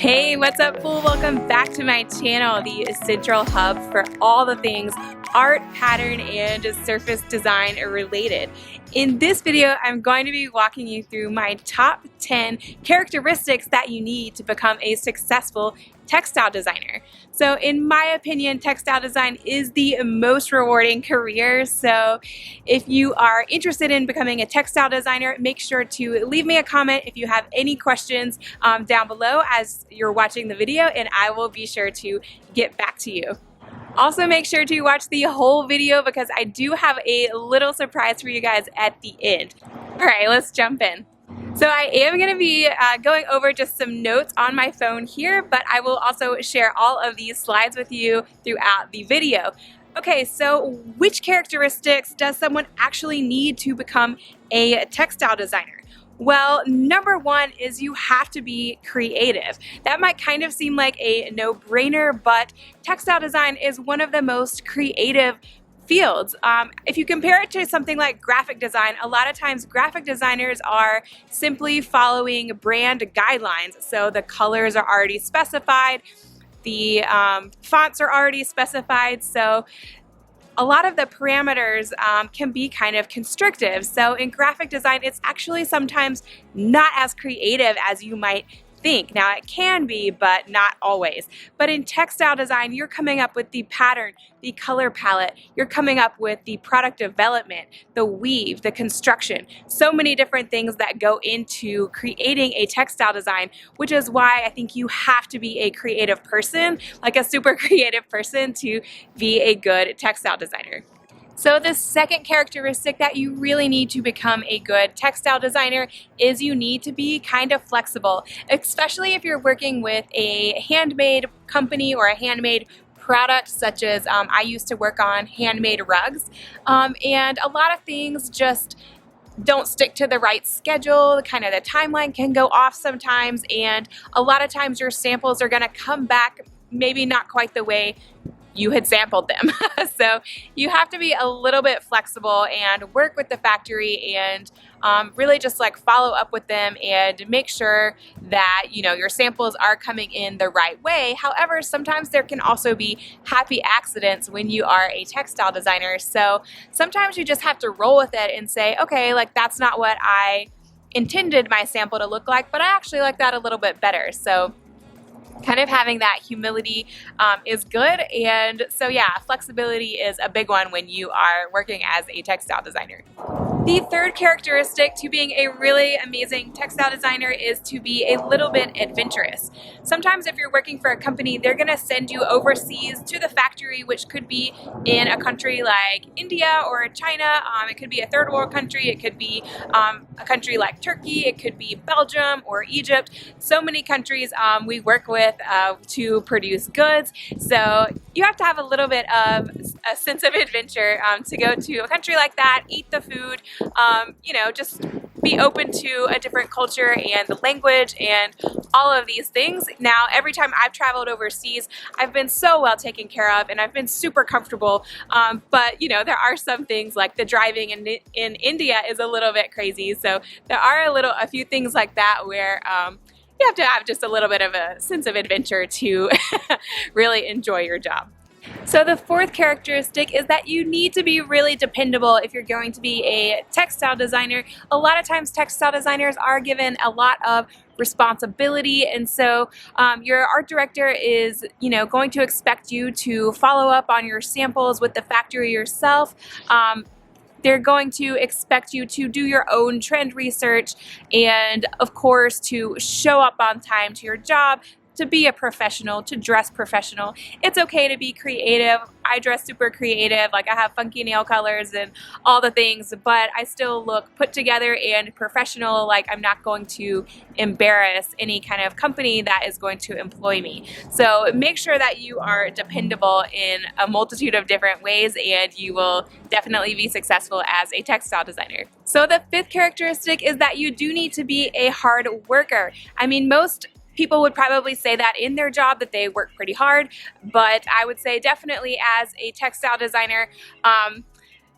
Hey, what's up, fool? Welcome back to my channel, the central hub for all the things art, pattern, and surface design related. In this video, I'm going to be walking you through my top 10 characteristics that you need to become a successful textile designer. So in my opinion, textile design is the most rewarding career. So if you are interested in becoming a textile designer, make sure to leave me a comment if you have any questions down below as you're watching the video, and I will be sure to get back to you. Also, make sure to watch the whole video because I do have a little surprise for you guys at the end. All right, let's jump in. So I am going to be going over just some notes on my phone here, but I will also share all of these slides with you throughout the video. Okay, so which characteristics does someone actually need to become a textile designer? Well, number one is you have to be creative. That might kind of seem like a no-brainer, but textile design is one of the most creative fields. If you compare it to something like graphic design, a lot of times graphic designers are simply following brand guidelines. So the colors are already specified, the fonts are already specified, so a lot of the parameters can be kind of constrictive. So in graphic design, it's actually sometimes not as creative as you might think. Now it can be, but not always. But in textile design, you're coming up with the pattern, the color palette, you're coming up with the product development, the weave, the construction, so many different things that go into creating a textile design, which is why I think you have to be a creative person, like a super creative person, to be a good textile designer. So the second characteristic that you really need to become a good textile designer is you need to be kind of flexible, especially if you're working with a handmade company or a handmade product, such as I used to work on handmade rugs, and a lot of things just don't stick to the right schedule. Kind of the timeline can go off sometimes, and a lot of times your samples are going to come back maybe not quite the way you had sampled them. So you have to be a little bit flexible and work with the factory and really just like follow up with them and make sure that your samples are coming in the right way. However, sometimes there can also be happy accidents when you are a textile designer. So sometimes you just have to roll with it and say, okay, like that's not what I intended my sample to look like, but I actually like that a little bit better. So kind of having that humility is good. And so yeah, flexibility is a big one when you are working as a textile designer. The third characteristic to being a really amazing textile designer is to be a little bit adventurous. Sometimes if you're working for a company, they're going to send you overseas to the factory, which could be in a country like India or China. It could be a third world country. It could be a country like Turkey. It could be Belgium or Egypt. So many countries we work with to produce goods. So you have to have a little bit of a sense of adventure to go to a country like that, eat the food, just be open to a different culture and the language and all of these things. Now, every time I've traveled overseas, I've been so well taken care of and I've been super comfortable. But there are some things like the driving in India is a little bit crazy. So there are a few things like that where you have to have just a little bit of a sense of adventure to really enjoy your job. So the fourth characteristic is that you need to be really dependable if you're going to be a textile designer. A lot of times textile designers are given a lot of responsibility, and so your art director is going to expect you to follow up on your samples with the factory yourself. They're going to expect you to do your own trend research and of course to show up on time to your job, to be a professional, to dress professional. It's okay to be creative. I dress super creative, like I have funky nail colors and all the things, but I still look put together and professional, like I'm not going to embarrass any kind of company that is going to employ me. So make sure that you are dependable in a multitude of different ways and you will definitely be successful as a textile designer. So the fifth characteristic is that you do need to be a hard worker. I mean, most people would probably say that in their job that they work pretty hard, but I would say definitely as a textile designer,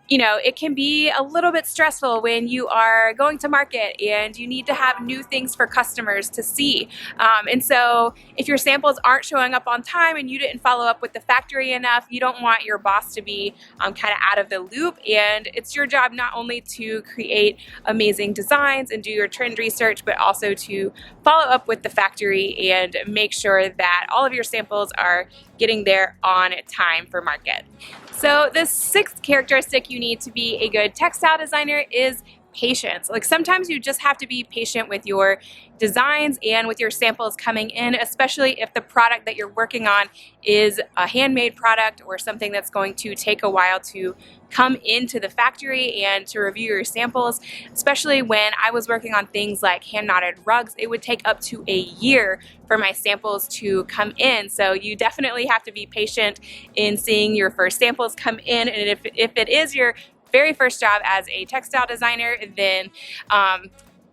it can be a little bit stressful when you are going to market and you need to have new things for customers to see. And so if your samples aren't showing up on time and you didn't follow up with the factory enough, you don't want your boss to be kind of out of the loop. And it's your job not only to create amazing designs and do your trend research, but also to follow up with the factory and make sure that all of your samples are getting there on time for market. So the sixth characteristic you need to be a good textile designer is patience. Like sometimes you just have to be patient with your designs and with your samples coming in, especially if the product that you're working on is a handmade product or something that's going to take a while to come into the factory and to review your samples. Especially when I was working on things like hand knotted rugs, it would take up to a year for my samples to come in. So you definitely have to be patient in seeing your first samples come in, and if it is your very first job as a textile designer, then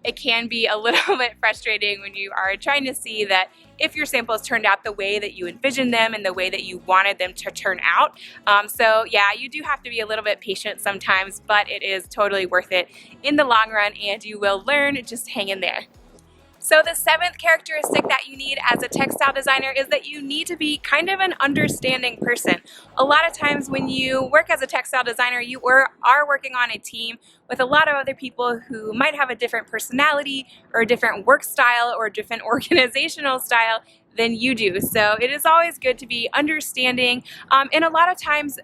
it can be a little bit frustrating when you are trying to see that if your samples turned out the way that you envisioned them and the way that you wanted them to turn out. So yeah, you do have to be a little bit patient sometimes, but it is totally worth it in the long run, and you will learn. Just hang in there. So the seventh characteristic that you need as a textile designer is that you need to be kind of an understanding person. A lot of times when you work as a textile designer, you are working on a team with a lot of other people who might have a different personality or a different work style or a different organizational style than you do. So it is always good to be understanding, and a lot of times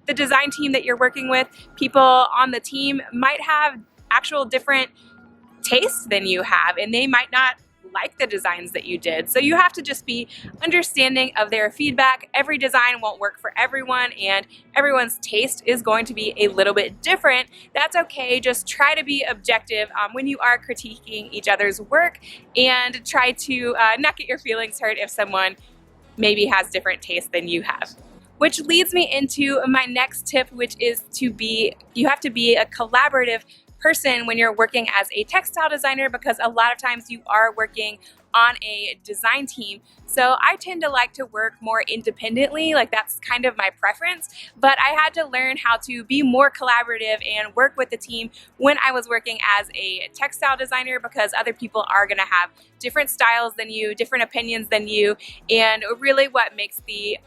the design team that you're working with, people on the team might have actual different tastes than you have, and they might not like the designs that you did. So you have to just be understanding of their feedback. Every design won't work for everyone, and everyone's taste is going to be a little bit different. That's okay. Just try to be objective when you are critiquing each other's work, and try to not get your feelings hurt if someone maybe has different tastes than you have. Which leads me into my next tip, which is you have to be a collaborative person when you're working as a textile designer, because a lot of times you are working on a design team. So I tend to like to work more independently, like that's kind of my preference, but I had to learn how to be more collaborative and work with the team when I was working as a textile designer, because other people are gonna have different styles than you, different opinions than you, and really what makes the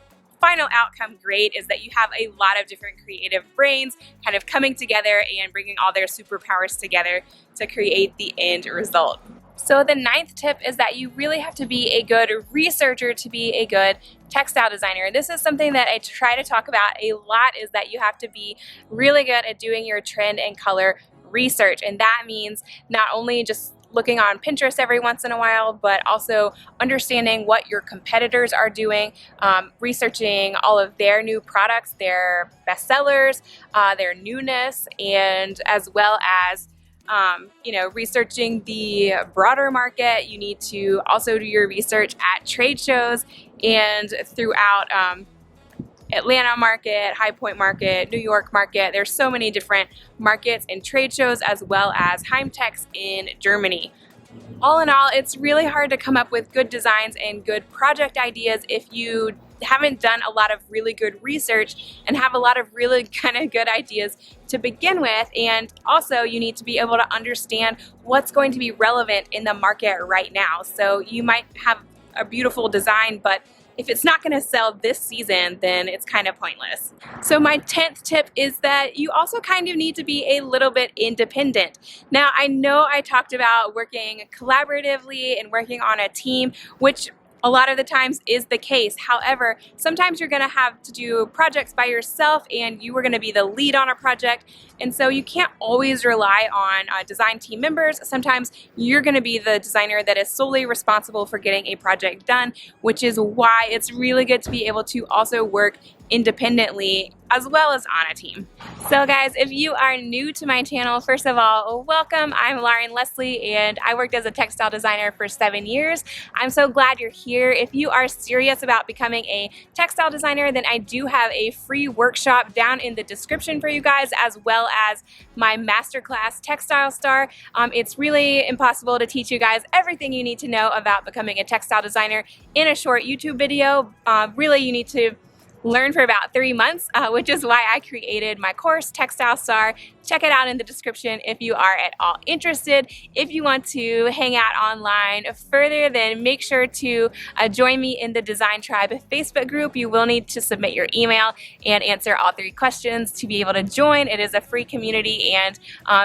final outcome great is that you have a lot of different creative brains kind of coming together and bringing all their superpowers together to create the end result. So the ninth tip is that you really have to be a good researcher to be a good textile designer. This is something that I try to talk about a lot, is that you have to be really good at doing your trend and color research. And that means not only just looking on Pinterest every once in a while, but also understanding what your competitors are doing, researching all of their new products, their bestsellers, their newness, and as well as researching the broader market. You need to also do your research at trade shows and throughout Atlanta market, High Point market, New York market. There's so many different markets and trade shows, as well as Heimtex in Germany. All in all, it's really hard to come up with good designs and good project ideas if you haven't done a lot of really good research and have a lot of really kind of good ideas to begin with. And also you need to be able to understand what's going to be relevant in the market right now. So you might have a beautiful design, but if it's not going to sell this season, then it's kind of pointless. So my 10th tip is that you also kind of need to be a little bit independent. Now, I know I talked about working collaboratively and working on a team, which a lot of the times is the case. However, sometimes you're going to have to do projects by yourself, and you are going to be the lead on a project. And so you can't always rely on design team members. Sometimes you're going to be the designer that is solely responsible for getting a project done, which is why it's really good to be able to also work independently as well as on a team. So guys, if you are new to my channel, first of all, welcome. I'm Lauren Leslie, and I worked as a textile designer for 7 years. I'm so glad you're here. If you are serious about becoming a textile designer, then I do have a free workshop down in the description for you guys, as well as my masterclass Textile Star. It's really impossible to teach you guys everything you need to know about becoming a textile designer in a short YouTube video. Really, you need to learn for about 3 months, which is why I created my course, Textile Star. Check it out in the description if you are at all interested. If you want to hang out online further, then make sure to join me in the Design Tribe Facebook group. You will need to submit your email and answer all 3 questions to be able to join. It is a free community, and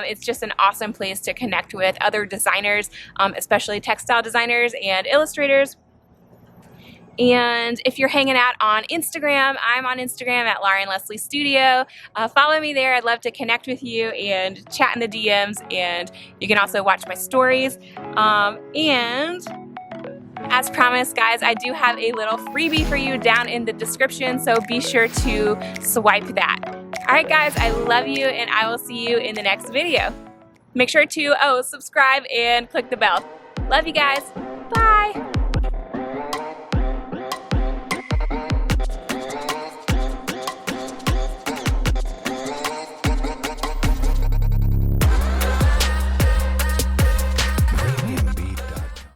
it's just an awesome place to connect with other designers, especially textile designers and illustrators. And if you're hanging out on Instagram, I'm on Instagram at Lauren Leslie Studio. Follow me there. I'd love to connect with you and chat in the DMs, and you can also watch my stories. And as promised, guys, I do have a little freebie for you down in the description, so be sure to swipe that. All right, guys, I love you, and I will see you in the next video. Make sure to subscribe and click the bell. Love you guys. Bye.